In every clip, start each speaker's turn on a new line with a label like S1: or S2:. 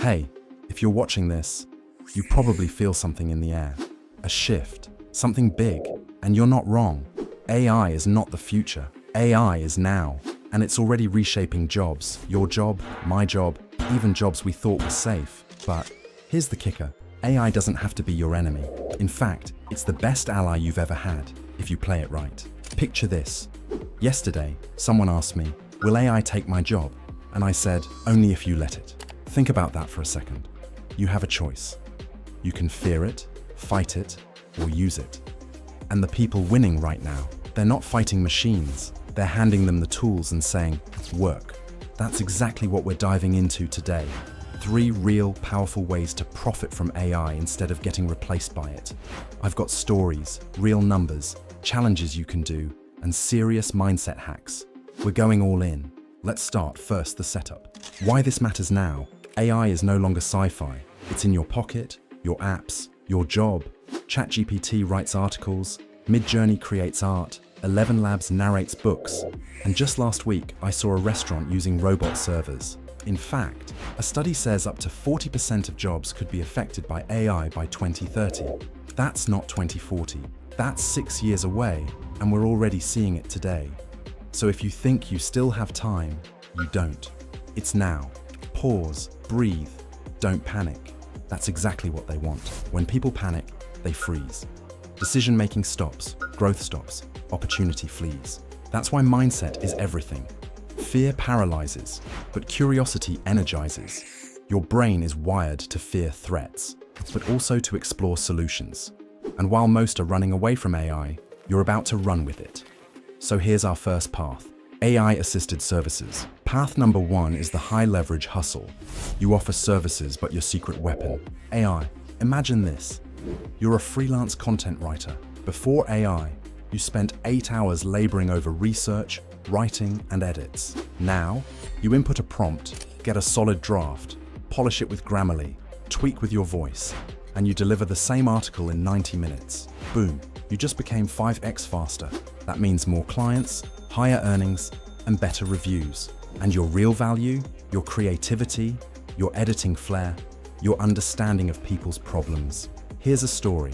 S1: Hey, if you're watching this, you probably feel something in the air. A shift, something big, and you're not wrong. AI is not the future. AI is now, and it's already reshaping jobs. Your job, my job, even jobs we thought were safe. But here's the kicker. AI doesn't have to be your enemy. In fact, it's the best ally you've ever had, if you play it right. Picture this. Yesterday, someone asked me, "Will AI take my job?" And I said, "Only if you let it." Think about that for a second. You have a choice. You can fear it, fight it, or use it. And the people winning right now, they're not fighting machines. They're handing them the tools and saying, "Work." That's exactly what we're diving into today. 3 real, powerful ways to profit from AI instead of getting replaced by it. I've got stories, real numbers, challenges you can do, and serious mindset hacks. We're going all in. Let's start first the setup. Why this matters now. AI is no longer sci-fi. It's in your pocket, your apps, your job. ChatGPT writes articles, Midjourney creates art, 11 Labs narrates books, and just last week I saw a restaurant using robot servers. In fact, a study says up to 40% of jobs could be affected by AI by 2030. That's not 2040. That's 6 years away, and we're already seeing it today. So if you think you still have time, you don't. It's now. Pause, breathe, don't panic. That's exactly what they want. When people panic, they freeze. Decision-making stops, growth stops, opportunity flees. That's why mindset is everything. Fear paralyzes, but curiosity energizes. Your brain is wired to fear threats, but also to explore solutions. And while most are running away from AI, you're about to run with it. So here's our first path. AI-assisted services. Path number 1 is the high-leverage hustle. You offer services, but your secret weapon, AI. Imagine this. You're a freelance content writer. Before AI, you spent 8 hours laboring over research, writing, and edits. Now, you input a prompt, get a solid draft, polish it with Grammarly, tweak with your voice, and you deliver the same article in 90 minutes. Boom, you just became 5x faster. That means more clients, higher earnings, and better reviews. And your real value, your creativity, your editing flair, your understanding of people's problems. Here's a story.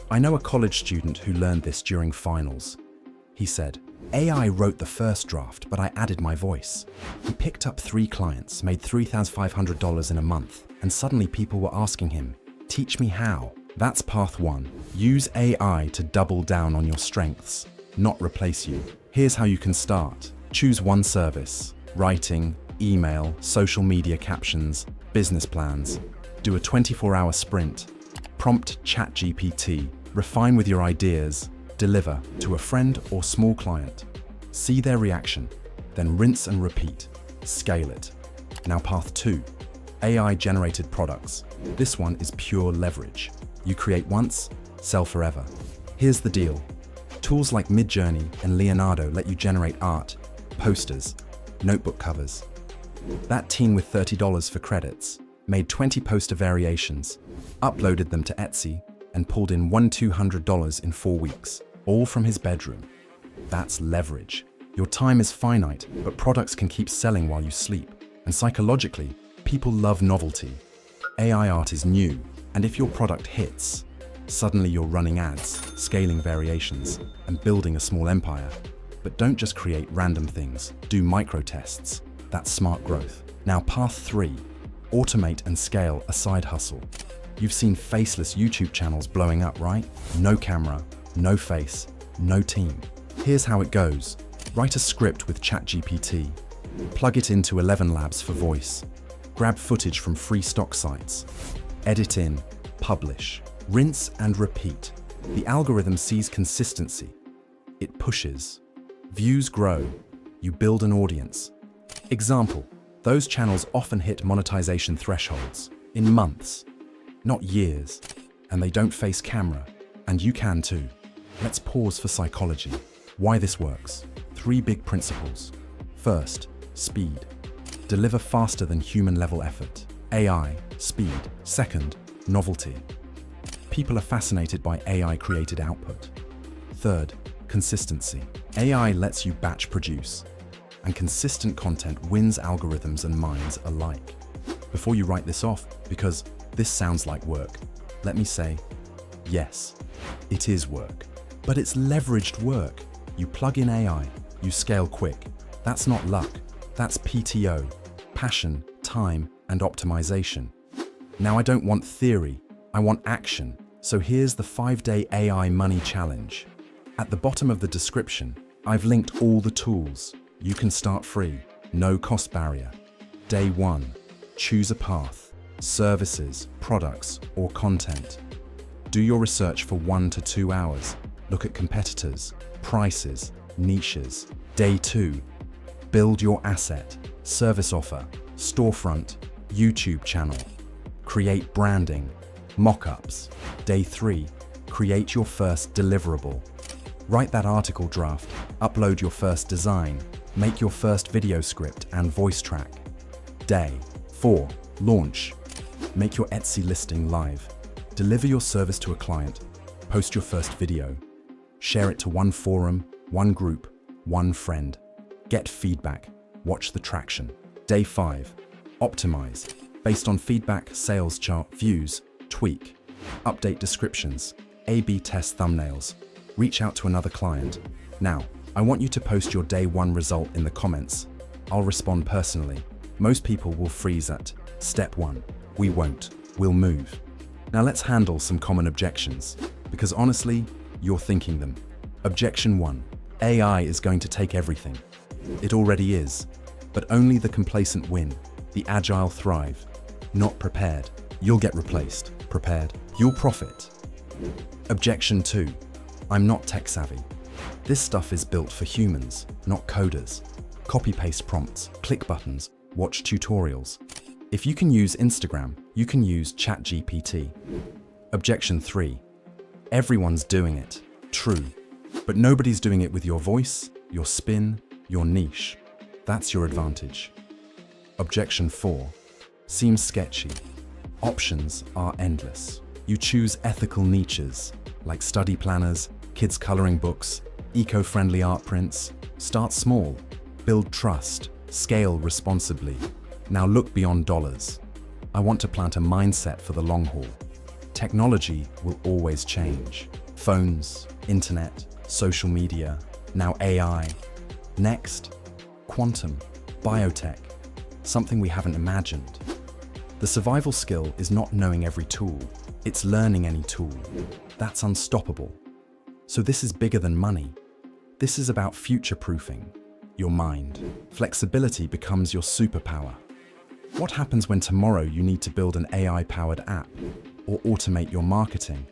S1: I know a college student who learned this during finals. He said, "AI wrote the first draft, but I added my voice." He picked up 3 clients, made $3,500 in a month, and suddenly people were asking him, "Teach me how." That's path 1. Use AI to double down on your strengths, not replace you. Here's how you can start. Choose one service. Writing, email, social media captions, business plans. Do a 24-hour sprint. Prompt ChatGPT. Refine with your ideas. Deliver to a friend or small client. See their reaction. Then rinse and repeat. Scale it. Now path 2. AI-generated products. This one is pure leverage. You create once, sell forever. Here's the deal. Tools like Midjourney and Leonardo let you generate art, posters, notebook covers. That teen with $30 for credits made 20 poster variations, uploaded them to Etsy, and pulled in $1,200 in 4 weeks, all from his bedroom. That's leverage. Your time is finite, but products can keep selling while you sleep. And psychologically, people love novelty. AI art is new, and if your product hits, suddenly you're running ads, scaling variations, and building a small empire. But don't just create random things, do micro-tests. That's smart growth. Now path 3, automate and scale a side hustle. You've seen faceless YouTube channels blowing up, right? No camera, no face, no team. Here's how it goes. Write a script with ChatGPT. Plug it into 11 Labs for voice. Grab footage from free stock sites. Edit in, publish. Rinse and repeat. The algorithm sees consistency. It pushes. Views grow. You build an audience. Example, those channels often hit monetization thresholds in months, not years, and they don't face camera, and you can too. Let's pause for psychology. Why this works. 3 big principles. First, speed. Deliver faster than human-level effort. AI, speed. Second, novelty. People are fascinated by AI-created output. Third, consistency. AI lets you batch produce, and consistent content wins algorithms and minds alike. before you write this off, because this sounds like work, let me say, yes, it is work. But it's leveraged work. You plug in AI, you scale quick. That's not luck, that's PTO, passion, time, and optimization. Now I don't want theory, I want action. So here's the 5-day AI money challenge. At the bottom of the description, I've linked all the tools. You can start free, no cost barrier. Day 1, choose a path, services, products, or content. Do your research for 1 to 2 hours. Look at competitors, prices, niches. Day 2, build your asset, service offer, storefront, YouTube channel. Create branding, mock-ups. Day 3, create your first deliverable. Write that article draft, upload your first design, make your first video script and voice track. Day 4, launch. Make your Etsy listing live. Deliver your service to a client. Post your first video. Share it to one forum, one group, one friend. Get feedback. Watch the traction. Day 5, optimize. Based on feedback, sales chart, views, tweak. Update descriptions. A/B test thumbnails. Reach out to another client. Now, I want you to post your day 1 result in the comments. I'll respond personally. Most people will freeze at step 1. We won't. We'll move. Now let's handle some common objections, because honestly, you're thinking them. Objection 1. AI is going to take everything. It already is, but only the complacent win. The agile thrive. Not prepared. You'll get replaced. Prepared. You'll profit. Objection 2. I'm not tech savvy. This stuff is built for humans, not coders. Copy-paste prompts, click buttons, watch tutorials. If you can use Instagram, you can use ChatGPT. Objection 3. Everyone's doing it. True. But nobody's doing it with your voice, your spin, your niche. That's your advantage. Objection 4. Seems sketchy. Options are endless. You choose ethical niches, like study planners, kids' coloring books, eco-friendly art prints. Start small, build trust, scale responsibly. Now look beyond dollars. I want to plant a mindset for the long haul. Technology will always change. Phones, internet, social media, now AI. Next, quantum, biotech, something we haven't imagined. The survival skill is not knowing every tool, it's learning any tool. That's unstoppable. So this is bigger than money. This is about future-proofing your mind. Flexibility becomes your superpower. What happens when tomorrow you need to build an AI-powered app or automate your marketing?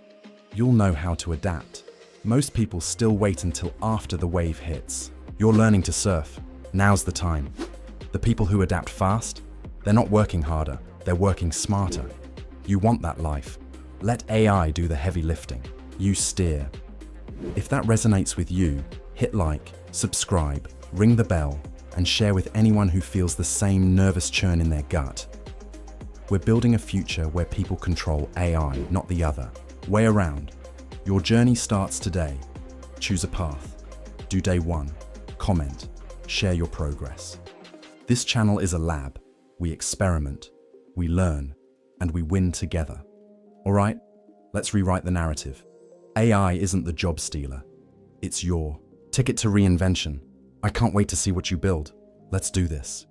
S1: You'll know how to adapt. Most people still wait until after the wave hits. You're learning to surf. Now's the time. The people who adapt fast, they're not working harder, they're working smarter. You want that life. Let AI do the heavy lifting. You steer. If that resonates with you, hit like, subscribe, ring the bell, and share with anyone who feels the same nervous churn in their gut. We're building a future where people control AI, not the other way around. Your journey starts today. Choose a path. Do day 1. Comment. Share your progress. This channel is a lab. We experiment, we learn, and we win together. All right, let's rewrite the narrative. AI isn't the job stealer. It's your ticket to reinvention. I can't wait to see what you build. Let's do this.